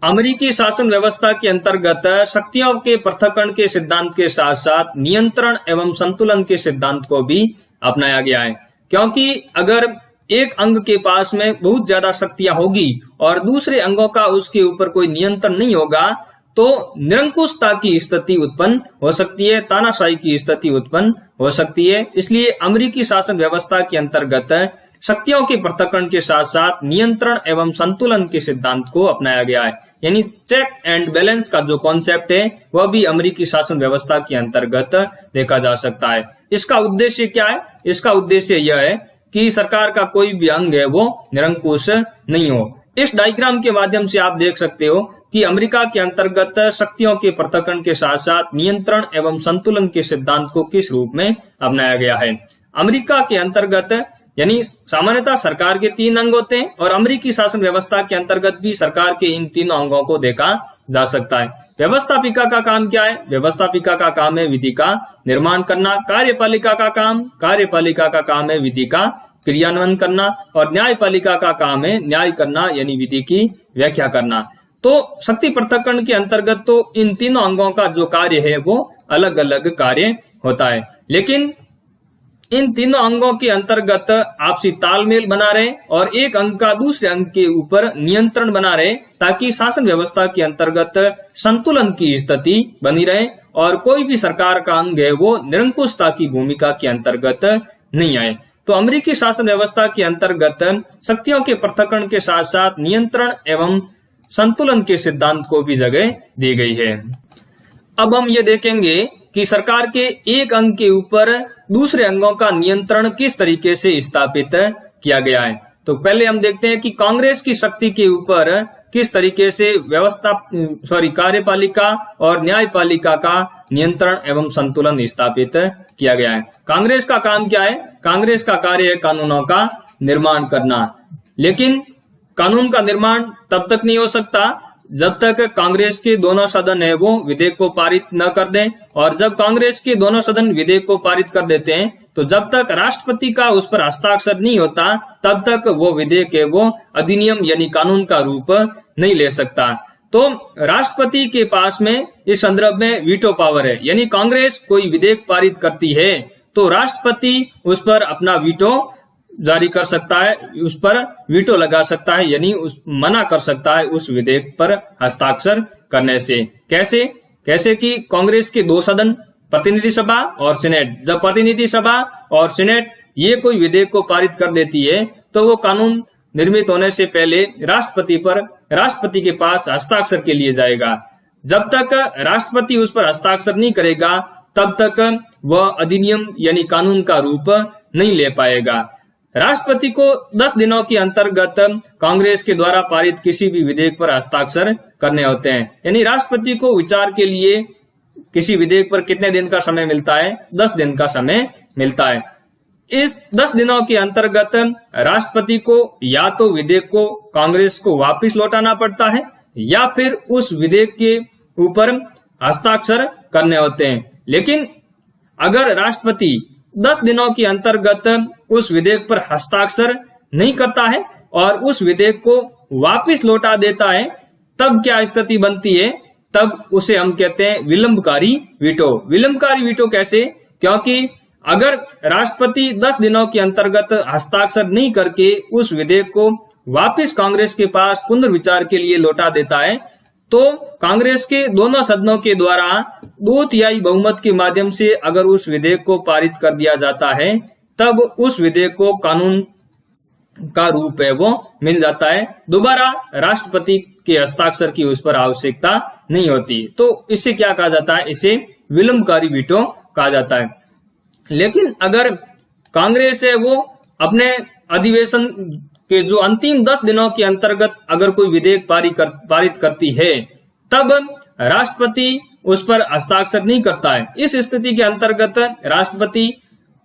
अमेरिकी शासन व्यवस्था के अंतर्गत शक्तियों के पृथक्करण के सिद्धांत के साथ साथ नियंत्रण एवं संतुलन के सिद्धांत को भी अपनाया गया है, क्योंकि अगर एक अंग के पास में बहुत ज्यादा शक्तियां होगी और दूसरे अंगों का उसके ऊपर कोई नियंत्रण नहीं होगा तो निरंकुशता की स्थिति उत्पन्न हो सकती है, तानाशाही की स्थिति उत्पन्न हो सकती है। इसलिए अमेरिकी शासन व्यवस्था के अंतर्गत शक्तियों के पृथक्करण के साथ साथ नियंत्रण एवं संतुलन के सिद्धांत को अपनाया गया है। यानी चेक एंड बैलेंस का जो कॉन्सेप्ट है वह भी अमेरिकी शासन व्यवस्था के अंतर्गत देखा जा सकता है। इसका उद्देश्य क्या है? इसका उद्देश्य यह है कि सरकार का कोई भी अंग है वो निरंकुश नहीं हो। इस डायग्राम के माध्यम से आप देख सकते हो कि अमेरिका के अंतर्गत शक्तियों के पृथक्करण के साथ साथ नियंत्रण एवं संतुलन के सिद्धांत को किस रूप में अपनाया गया है। अमेरिका के अंतर्गत यानी सामान्यतः सरकार के 3 अंग होते हैं और अमेरिकी शासन व्यवस्था के अंतर्गत भी सरकार के इन तीनों अंगों को देखा जा सकता है। व्यवस्थापिका का काम क्या है? व्यवस्थापिका का काम है विधि का निर्माण करना। कार्यपालिका का काम है विधि का क्रियान्वयन करना और न्यायपालिका का काम है न्याय करना यानी विधि की व्याख्या करना। तो शक्ति पृथक्करण के अंतर्गत तो इन तीनों अंगों का जो कार्य है वो अलग अलग कार्य होता है, लेकिन इन तीनों अंगों के अंतर्गत आपसी तालमेल बना रहे और एक अंग का दूसरे अंग के ऊपर नियंत्रण बना रहे ताकि शासन व्यवस्था के अंतर्गत संतुलन की स्थिति बनी रहे और कोई भी सरकार का अंग है वो निरंकुशता की भूमिका के अंतर्गत नहीं आए। तो अमेरिकी शासन व्यवस्था के अंतर्गत शक्तियों के पृथक्करण के साथ साथ नियंत्रण एवं संतुलन के सिद्धांत को भी जगह दी गई है। अब हम ये देखेंगे कि सरकार के एक अंग के ऊपर दूसरे अंगों का नियंत्रण किस तरीके से स्थापित किया गया है। तो पहले हम देखते हैं कि कांग्रेस की शक्ति के ऊपर किस तरीके से कार्यपालिका और न्यायपालिका का नियंत्रण एवं संतुलन स्थापित किया गया है। कांग्रेस का काम क्या है? कांग्रेस का कार्य है कानूनों का निर्माण करना, लेकिन कानून का निर्माण तब तक नहीं हो सकता जब तक कांग्रेस के दोनों सदन है वो विधेयक को पारित न कर दें, और जब कांग्रेस के दोनों सदन विधेयक को पारित कर देते हैं तो जब तक राष्ट्रपति का उस पर हस्ताक्षर नहीं होता तब तक वो विधेयक है वो अधिनियम यानी कानून का रूप नहीं ले सकता। तो राष्ट्रपति के पास में इस संदर्भ में वीटो पावर है, यानी कांग्रेस कोई विधेयक पारित करती है तो राष्ट्रपति उस पर अपना वीटो जारी कर सकता है, उस पर वीटो लगा सकता है, यानी मना कर सकता है उस विधेयक पर हस्ताक्षर करने से। कैसे कि कांग्रेस के 2 सदन प्रतिनिधि सभा और सीनेट, जब प्रतिनिधि सभा और सीनेट ये कोई विधेयक को पारित कर देती है तो वो कानून निर्मित होने से पहले राष्ट्रपति के पास हस्ताक्षर के लिए जाएगा। जब तक राष्ट्रपति उस पर हस्ताक्षर नहीं करेगा तब तक वह अधिनियम यानी कानून का रूप नहीं ले पाएगा। राष्ट्रपति को 10 दिनों के अंतर्गत कांग्रेस के द्वारा पारित किसी भी विधेयक पर हस्ताक्षर करने होते हैं, यानी राष्ट्रपति को विचार के लिए किसी विधेयक पर कितने दिन का समय मिलता है? 10 दिन का समय मिलता है। इस 10 दिनों के अंतर्गत राष्ट्रपति को या तो विधेयक को कांग्रेस को वापस लौटाना पड़ता है या फिर उस विधेयक के ऊपर हस्ताक्षर करने होते हैं। लेकिन अगर राष्ट्रपति 10 दिनों के अंतर्गत उस विधेयक पर हस्ताक्षर नहीं करता है और उस विधेयक को वापस लौटा देता है तब क्या स्थिति बनती है? तब उसे हम कहते हैं विलंबकारी वीटो। विलंबकारी वीटो कैसे? क्योंकि अगर राष्ट्रपति 10 दिनों के अंतर्गत हस्ताक्षर नहीं करके उस विधेयक को वापस कांग्रेस के पास पुनर्विचार के लिए लौटा देता है तो कांग्रेस के दोनों सदनों के द्वारा 2/3 बहुमत के माध्यम से अगर उस विधेयक को पारित कर दिया जाता है तब उस विधेयक को कानून का रूप है वो मिल जाता है। दोबारा राष्ट्रपति के हस्ताक्षर की उस पर आवश्यकता नहीं होती। तो इससे क्या कहा जाता है? इसे विलंबकारी वीटो कहा जाता है। लेकिन अगर कांग्रेस है वो अपने अधिवेशन के जो अंतिम 10 दिनों के अंतर्गत अगर कोई विधेयक पारित करती है तब राष्ट्रपति उस पर हस्ताक्षर नहीं करता है। इस स्थिति के अंतर्गत राष्ट्रपति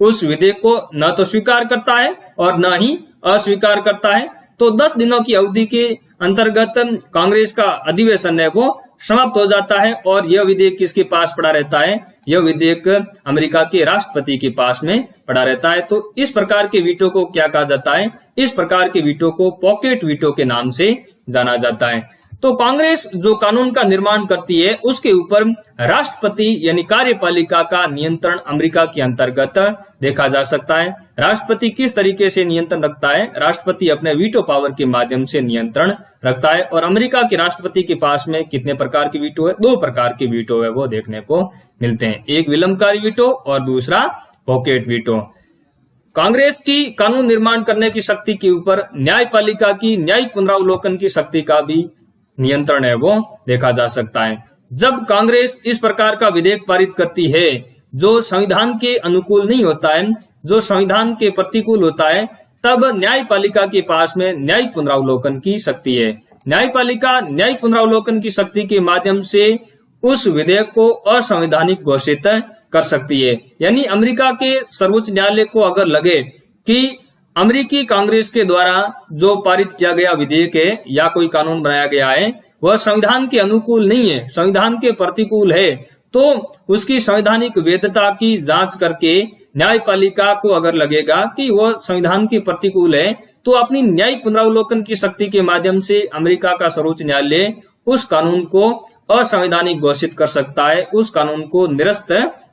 उस विधेयक को न तो स्वीकार करता है और न ही अस्वीकार करता है। तो 10 दिनों की अवधि के अंतर्गत कांग्रेस का अधिवेशन है वो समाप्त हो जाता है और यह विधेयक किसके पास पड़ा रहता है? यह विधेयक अमेरिका के राष्ट्रपति के पास में पड़ा रहता है। तो इस प्रकार के वीटो को क्या कहा जाता है? इस प्रकार के वीटो को पॉकेट वीटो के नाम से जाना जाता है। तो कांग्रेस जो कानून का निर्माण करती है उसके ऊपर राष्ट्रपति यानी कार्यपालिका का नियंत्रण अमेरिका के अंतर्गत देखा जा सकता है। राष्ट्रपति किस तरीके से नियंत्रण रखता है? राष्ट्रपति अपने वीटो पावर के माध्यम से नियंत्रण रखता है। और अमेरिका के राष्ट्रपति के पास में कितने प्रकार के वीटो है? 2 प्रकार के वीटो है वो देखने को मिलते हैं, एक विलंबकारी वीटो और दूसरा पॉकेट वीटो। कांग्रेस की कानून निर्माण करने की शक्ति के ऊपर न्यायपालिका की न्यायिक पुनरावलोकन की शक्ति का भी नियंत्रण है वो देखा जा सकता है। जब कांग्रेस इस प्रकार का विधेयक पारित करती है जो संविधान के अनुकूल नहीं होता है, जो संविधान के प्रतिकूल होता है, तब न्यायपालिका के पास में न्यायिक पुनरावलोकन की शक्ति है। न्यायपालिका न्यायिक पुनरावलोकन की शक्ति के माध्यम से उस विधेयक को असंवैधानिक घोषित कर सकती है। यानी अमेरिका के सर्वोच्च न्यायालय को अगर लगे कि अमेरिकी कांग्रेस के द्वारा जो पारित किया गया विधेयक है या कोई कानून बनाया गया है वह संविधान के अनुकूल नहीं है, संविधान के प्रतिकूल है, तो उसकी संवैधानिक वैधता की जांच करके न्यायपालिका को अगर लगेगा कि वह संविधान के प्रतिकूल है तो अपनी न्यायिक पुनरावलोकन की शक्ति के माध्यम से अमेरिका का सर्वोच्च न्यायालय उस कानून को असंवैधानिक घोषित कर सकता है, उस कानून को निरस्त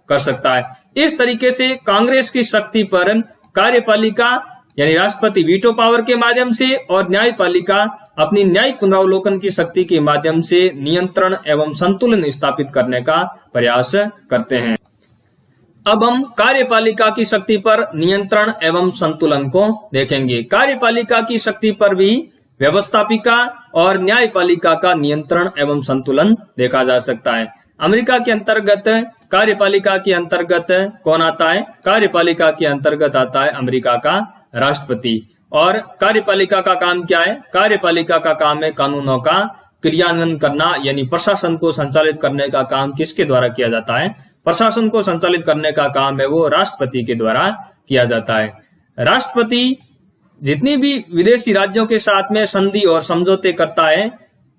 कर सकता है। इस तरीके से कांग्रेस की शक्ति पर कार्यपालिका यानी राष्ट्रपति वीटो पावर के माध्यम से और न्यायपालिका अपनी न्यायिक पुनरावलोकन की शक्ति के माध्यम से नियंत्रण एवं संतुलन स्थापित करने का प्रयास करते हैं। अब हम कार्यपालिका की शक्ति पर नियंत्रण एवं संतुलन को देखेंगे। कार्यपालिका की शक्ति पर भी व्यवस्थापिका और न्यायपालिका का नियंत्रण एवं संतुलन देखा जा सकता है। अमेरिका के अंतर्गत कार्यपालिका के अंतर्गत कौन आता है? कार्यपालिका के अंतर्गत आता है अमेरिका का राष्ट्रपति। और कार्यपालिका का काम क्या है? कार्यपालिका का काम है कानूनों का क्रियान्वयन करना, यानी प्रशासन को संचालित करने का काम किसके द्वारा किया जाता है? प्रशासन को संचालित करने का काम है वो राष्ट्रपति के द्वारा किया जाता है। राष्ट्रपति जितनी भी विदेशी राज्यों के साथ में संधि और समझौते करता है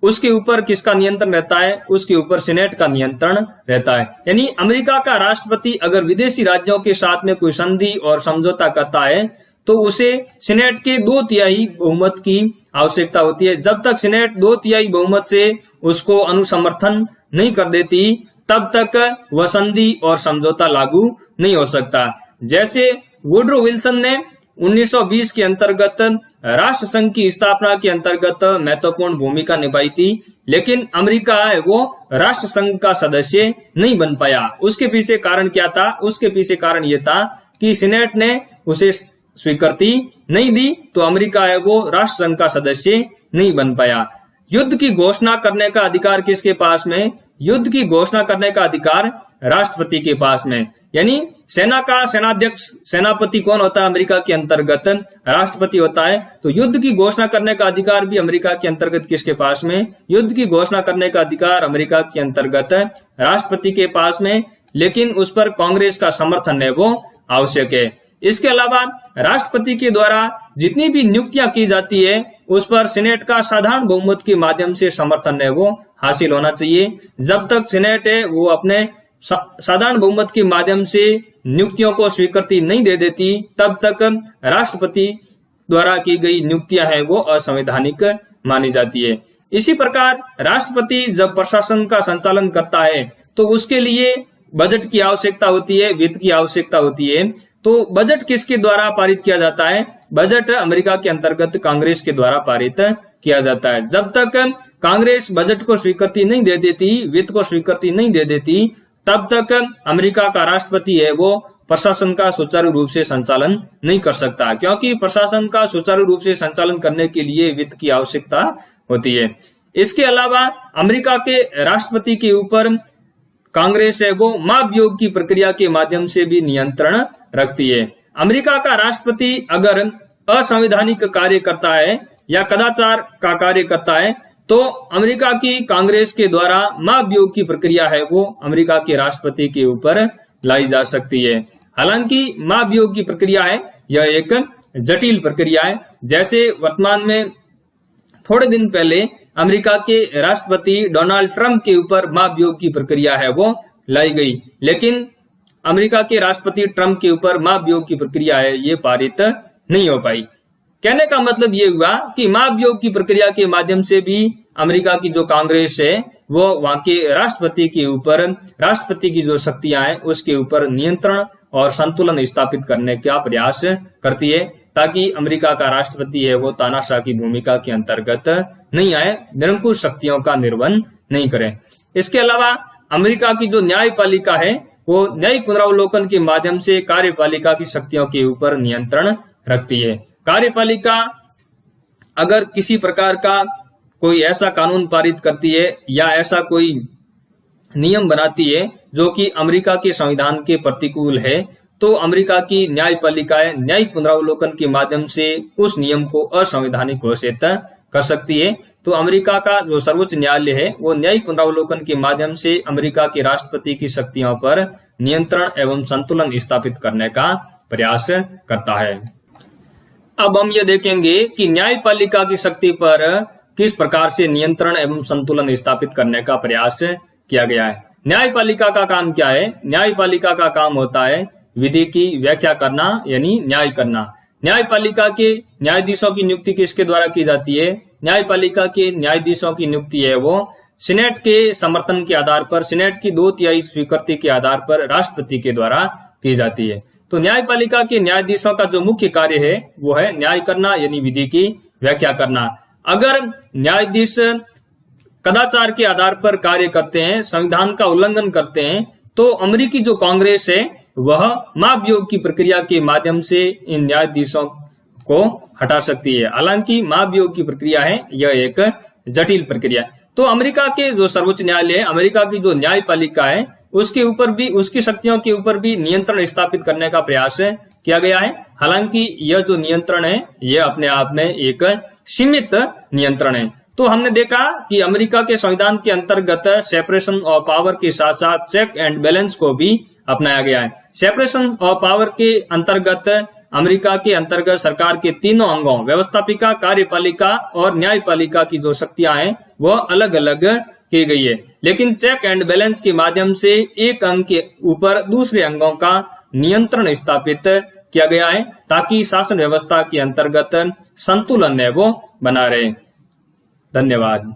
उसके ऊपर किसका नियंत्रण रहता है? उसके ऊपर सीनेट का नियंत्रण रहता है। यानी अमेरिका का राष्ट्रपति अगर विदेशी राज्यों के साथ में कोई संधि और समझौता करता है तो उसे सीनेट के 2/3 बहुमत की आवश्यकता होती है। जब तक सीनेट 2/3 बहुमत से उसको अनुसमर्थन नहीं कर देती तब तक वह संधि और समझौता लागू नहीं हो सकता। जैसे वुडरो विल्सन ने 1920 के अंतर्गत राष्ट्र संघ की स्थापना के अंतर्गत महत्वपूर्ण भूमिका निभाई थी, लेकिन अमेरिका है वो राष्ट्र संघ का सदस्य नहीं बन पाया। उसके पीछे कारण क्या था? उसके पीछे कारण ये था कि सीनेट ने उसे स्वीकृति नहीं दी, तो अमेरिका है वो राष्ट्र संघ का सदस्य नहीं बन पाया। युद्ध की घोषणा करने का अधिकार किसके पास में? युद्ध की घोषणा करने का अधिकार राष्ट्रपति के पास में। यानी सेना का सेनाध्यक्ष सेनापति कौन होता है? अमेरिका के अंतर्गत राष्ट्रपति होता है। तो युद्ध की घोषणा करने का अधिकार भी अमेरिका के अंतर्गत किसके पास में? युद्ध की घोषणा करने का अधिकार अमेरिका के अंतर्गत राष्ट्रपति के पास में, लेकिन उस पर कांग्रेस का समर्थन है वो आवश्यक है। इसके अलावा राष्ट्रपति के द्वारा जितनी भी नियुक्तियां की जाती है उस पर सीनेट का साधारण बहुमत के माध्यम से समर्थन है वो हासिल होना चाहिए। जब तक सीनेट है वो अपने साधारण बहुमत के माध्यम से नियुक्तियों को स्वीकृति नहीं दे देती तब तक राष्ट्रपति द्वारा की गई नियुक्तियां हैं वो असंवैधानिक मानी जाती है। इसी प्रकार राष्ट्रपति जब प्रशासन का संचालन करता है तो उसके लिए बजट की आवश्यकता होती है, वित्त की आवश्यकता होती है। तो बजट किसके द्वारा पारित किया जाता है? बजट अमेरिका के अंतर्गत कांग्रेस के द्वारा पारित किया जाता है। जब तक कांग्रेस बजट को स्वीकृति नहीं दे देती, वित्त को स्वीकृति नहीं दे देती, तब तक अमेरिका का राष्ट्रपति है वो प्रशासन का सुचारू रूप से संचालन नहीं कर सकता, क्योंकि प्रशासन का सुचारू रूप से संचालन करने के लिए वित्त की आवश्यकता होती है। इसके अलावा अमेरिका के राष्ट्रपति के ऊपर कांग्रेस है वो महाभियोग की प्रक्रिया के माध्यम से भी नियंत्रण रखती है। अमेरिका का राष्ट्रपति अगर असंवैधानिक कार्य करता है या कदाचार का कार्य करता है तो अमेरिका की कांग्रेस के द्वारा महाभियोग की प्रक्रिया है वो अमेरिका के राष्ट्रपति के ऊपर लाई जा सकती है। हालांकि महाभियोग की प्रक्रिया है यह एक जटिल प्रक्रिया है। जैसे वर्तमान में थोड़े दिन पहले अमेरिका के राष्ट्रपति डोनाल्ड ट्रंप के ऊपर महाभियोग की प्रक्रिया है वो लाई गई, लेकिन अमेरिका के राष्ट्रपति ट्रंप के ऊपर महाभियोग की प्रक्रिया है ये पारित नहीं हो पाई। कहने का मतलब ये हुआ कि महाभियोग की प्रक्रिया के माध्यम से भी अमेरिका की जो कांग्रेस है वो वहां के राष्ट्रपति के ऊपर, राष्ट्रपति की जो शक्तियां हैं उसके ऊपर नियंत्रण और संतुलन स्थापित करने का प्रयास करती है, ताकि अमेरिका का राष्ट्रपति है वो तानाशाह की भूमिका के अंतर्गत नहीं आए, निरंकुश शक्तियों का निर्वहन नहीं करे। इसके अलावा अमेरिका की जो न्यायपालिका है वो न्यायिक पुनरावलोकन के माध्यम से कार्यपालिका की शक्तियों के ऊपर नियंत्रण रखती है। कार्यपालिका अगर किसी प्रकार का कोई ऐसा कानून पारित करती है या ऐसा कोई नियम बनाती है जो कि अमेरिका के संविधान के प्रतिकूल है, तो अमेरिका की न्यायपालिकाएं न्यायिक पुनरावलोकन के माध्यम से उस नियम को असंवैधानिक घोषित कर सकती है। तो अमेरिका का जो सर्वोच्च न्यायालय है वो न्यायिक पुनरावलोकन के माध्यम से अमेरिका के राष्ट्रपति की शक्तियों पर नियंत्रण एवं संतुलन स्थापित करने का प्रयास करता है। अब हम ये देखेंगे कि न्यायपालिका की शक्ति पर किस प्रकार से नियंत्रण एवं संतुलन स्थापित करने का प्रयास किया गया है। न्यायपालिका का काम क्या है? न्यायपालिका का काम होता है विधि की व्याख्या करना यानी न्याय करना। न्यायपालिका के न्यायाधीशों की नियुक्ति किसके द्वारा की जाती है? न्यायपालिका के न्यायाधीशों की नियुक्ति है वो सीनेट के समर्थन के आधार पर, सीनेट की 2/3 स्वीकृति के आधार पर राष्ट्रपति के द्वारा की जाती है। तो न्यायपालिका के न्यायाधीशों का जो मुख्य कार्य है वो है न्याय करना यानी विधि की व्याख्या करना। अगर न्यायाधीश कदाचार के आधार पर कार्य करते हैं, संविधान का उल्लंघन करते हैं, तो अमेरिकी जो कांग्रेस है वह महाभियोग की प्रक्रिया के माध्यम से इन न्यायाधीशों को हटा सकती है। हालांकि महाभियोग की प्रक्रिया है यह एक जटिल प्रक्रिया है। तो अमेरिका के जो सर्वोच्च न्यायालय है, अमेरिका की जो न्यायपालिका है उसके ऊपर भी, उसकी शक्तियों के ऊपर भी नियंत्रण स्थापित करने का प्रयास किया गया है। हालांकि यह जो नियंत्रण है यह अपने आप में एक सीमित नियंत्रण है। तो हमने देखा कि अमेरिका के संविधान के अंतर्गत सेपरेशन ऑफ पावर के साथ साथ चेक एंड बैलेंस को भी अपनाया गया है। सेपरेशन ऑफ पावर के अंतर्गत अमेरिका के अंतर्गत सरकार के तीनों अंगों व्यवस्थापिका, कार्यपालिका और न्यायपालिका की जो शक्तियां हैं वह अलग अलग की गई है, लेकिन चेक एंड बैलेंस के माध्यम से एक अंग के ऊपर दूसरे अंगों का नियंत्रण स्थापित किया गया है, ताकि शासन व्यवस्था के अंतर्गत संतुलन है वो बना रहे। धन्यवाद।